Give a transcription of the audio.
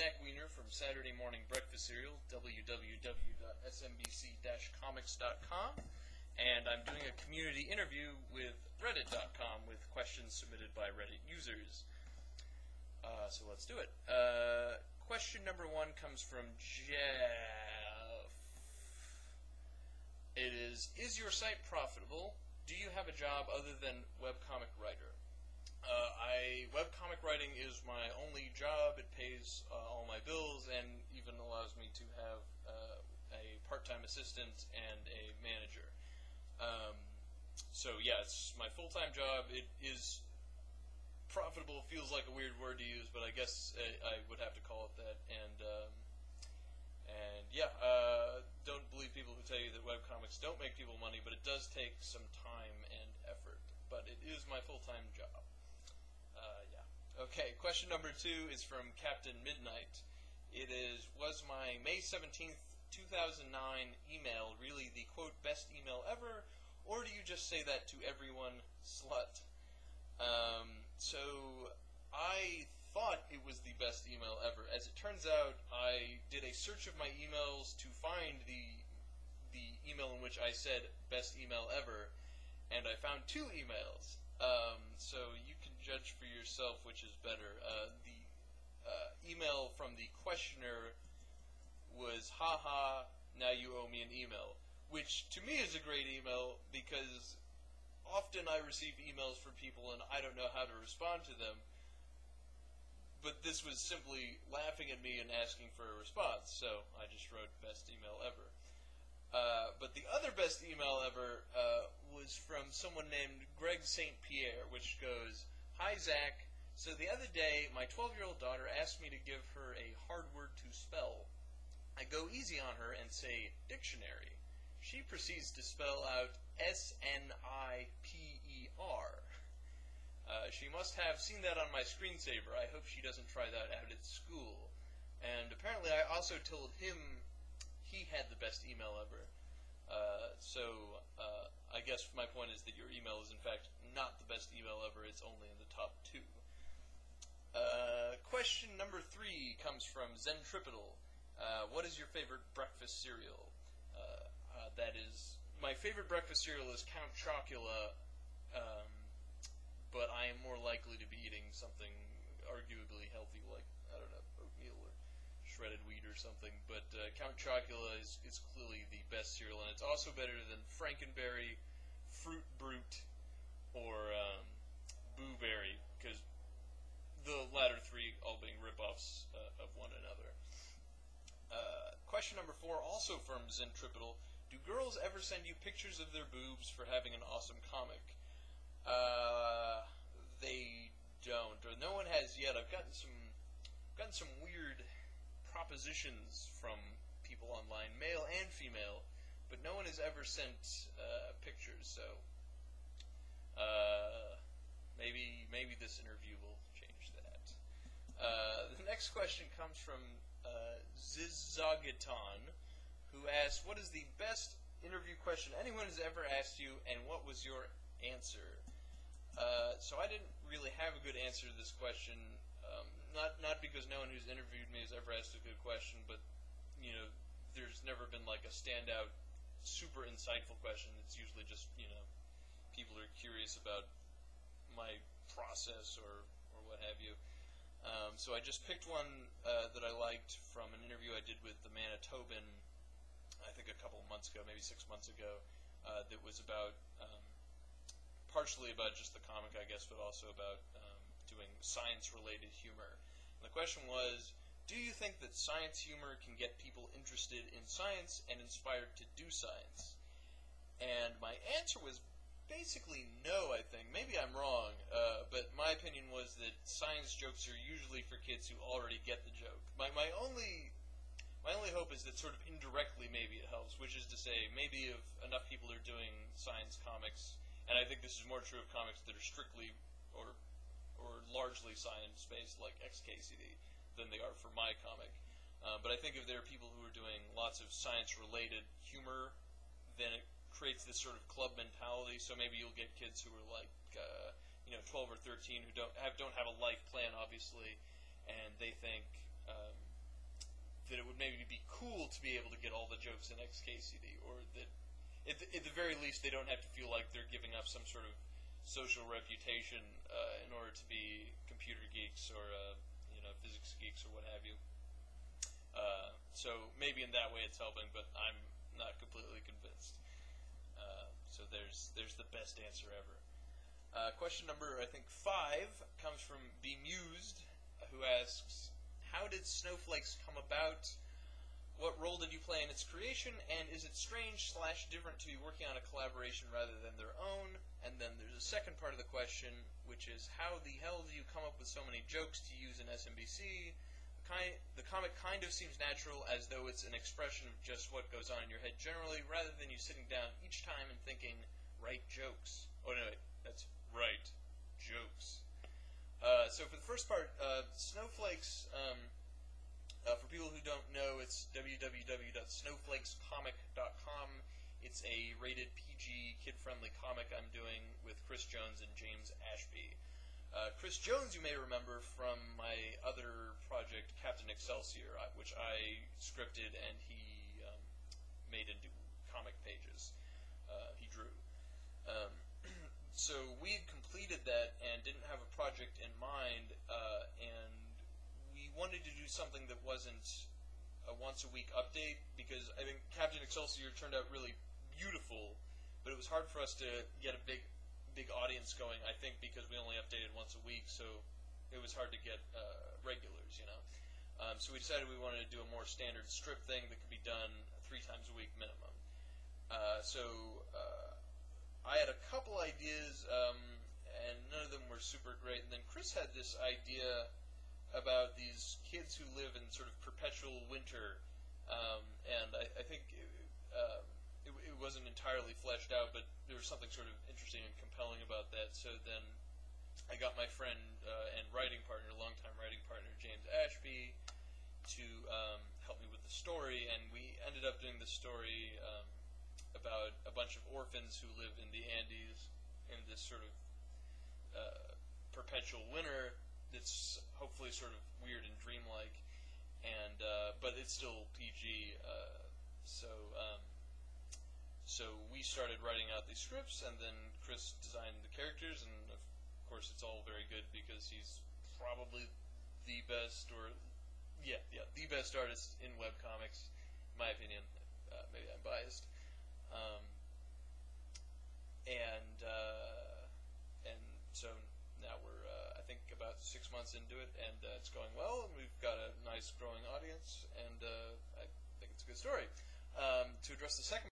Zach Weiner from Saturday Morning Breakfast Cereal, www.smbc-comics.com, and I'm doing a community interview with Reddit.com with questions submitted by Reddit users. So let's do it. Question number 1 comes from Jeff. It is your site profitable? Do you have a job other than webcomic writer? Webcomic writing is my only job. It pays all my bills and even allows me to have a part-time assistant and a manager. So yeah, it's my full-time job. It is profitable. Feels like a weird word to use, but I guess I would have to call it that. And yeah, don't believe people who tell you that webcomics don't make people money, but it does take some time and effort. But it is my full-time job. Okay, question number 2 is from Captain Midnight. It is, was my May 17th, 2009 email really the, quote, best email ever, or do you just say that to everyone, slut? So I thought it was the best email ever. As it turns out, I did a search of my emails to find the email in which I said best email ever, and I found 2 emails. So you can judge for yourself which is better. The email from the questioner was, haha, now you owe me an email, which to me is a great email because often I receive emails from people and I don't know how to respond to them, but this was simply laughing at me and asking for a response, so I just wrote best email ever. But the other best email ever was from someone named Greg St. Pierre, which goes, hi, Zach. So the other day, my 12-year-old daughter asked me to give her a hard word to spell. I go easy on her and say, dictionary. She proceeds to spell out S-N-I-P-E-R. She must have seen that on my screensaver. I hope she doesn't try that out at school. And apparently I also told him he had the best email ever. I guess my point is that your email is in fact not the best email ever. It's only in the top 2. Question number 3 comes from Zentripital. What is your favorite breakfast cereal? That is, my favorite breakfast cereal is Count Chocula, but I am more likely to be eating something arguably healthy like, I don't know, oatmeal or shredded wheat or something, but Count Chocula is clearly the best cereal, and it's also better than Frankenberry, Fruit Brute, or Boo Berry, because the latter 3 all being rip-offs of one another. Question number 4, also from Zentripital. Do girls ever send you pictures of their boobs for having an awesome comic? They don't, or no one has yet. I've gotten some weird propositions from people online, male and female, but no one has ever sent pictures, so maybe this interview will change that. The next question comes from Zizagiton, who asks, what is the best interview question anyone has ever asked you, and what was your answer? So I didn't really have a good answer to this question. Not because no one who's interviewed me has ever asked a good question, but there's never been like a standout, super insightful question. It's usually just people are curious about my process or what have you. So I just picked one that I liked from an interview I did with the Manitoban, I think a couple of months ago, maybe 6 months ago, that was about partially about just the comic, I guess, but also about doing science-related humor. And the question was, do you think that science humor can get people interested in science and inspired to do science? And my answer was basically no, I think. Maybe I'm wrong, but my opinion was that science jokes are usually for kids who already get the joke. My only hope is that sort of indirectly maybe it helps, which is to say maybe if enough people are doing science comics, and I think this is more true of comics that are strictly or largely science-based, like XKCD, than they are for my comic. But I think if there are people who are doing lots of science-related humor, then it creates this sort of club mentality. So maybe you'll get kids who are like, 12 or 13 who don't have a life plan, obviously, and they think that it would maybe be cool to be able to get all the jokes in XKCD, or that at the very least they don't have to feel like they're giving up some sort of social reputation in order to be computer geeks or physics geeks or what have you. So maybe in that way it's helping, but I'm not completely convinced. So there's the best answer ever. Question number, I think, 5 comes from Bemused, who asks, how did Snowflakes come about? What role did you play in its creation? And is it strange/different to be working on a collaboration rather than their own? And then there's a second part of the question, which is, how the hell do you come up with so many jokes to use in SMBC? The comic kind of seems natural, as though it's an expression of just what goes on in your head generally, rather than you sitting down each time and thinking, write jokes. Oh, no, wait, that's write jokes. So for the first part, Snowflakes, for people who don't know, it's www.snowflakescomic.com. It's a rated PG, kid-friendly comic I'm doing with Chris Jones and James Ashby. Chris Jones, you may remember from my other project, Captain Excelsior, which I scripted and he made into comic pages. He drew. So we had completed that and didn't have a project in mind, and we wanted to do something that wasn't a once-a-week update, because I think Captain Excelsior turned out really beautiful, but it was hard for us to get a big audience going, I think, because we only updated once a week, so it was hard to get regulars, So we decided we wanted to do a more standard strip thing that could be done 3 times a week minimum. I had a couple ideas, and none of them were super great, and then Chris had this idea about these kids who live in sort of perpetual winter, and I think it wasn't entirely fleshed out, but there was something sort of interesting and compelling about that. So then I got my friend and longtime writing partner, James Ashby, to help me with the story, and we ended up doing the story about a bunch of orphans who live in the Andes in this sort of perpetual winter that's hopefully sort of weird and dreamlike, and but it's still PG. So we started writing out these scripts, and then Chris designed the characters, and of course it's all very good because he's probably the best, the best artist in webcomics, in my opinion. Maybe I'm biased. And so now we're, I think, about 6 months into it, and it's going well, and we've got a nice growing audience, and I think it's a good story. To address the second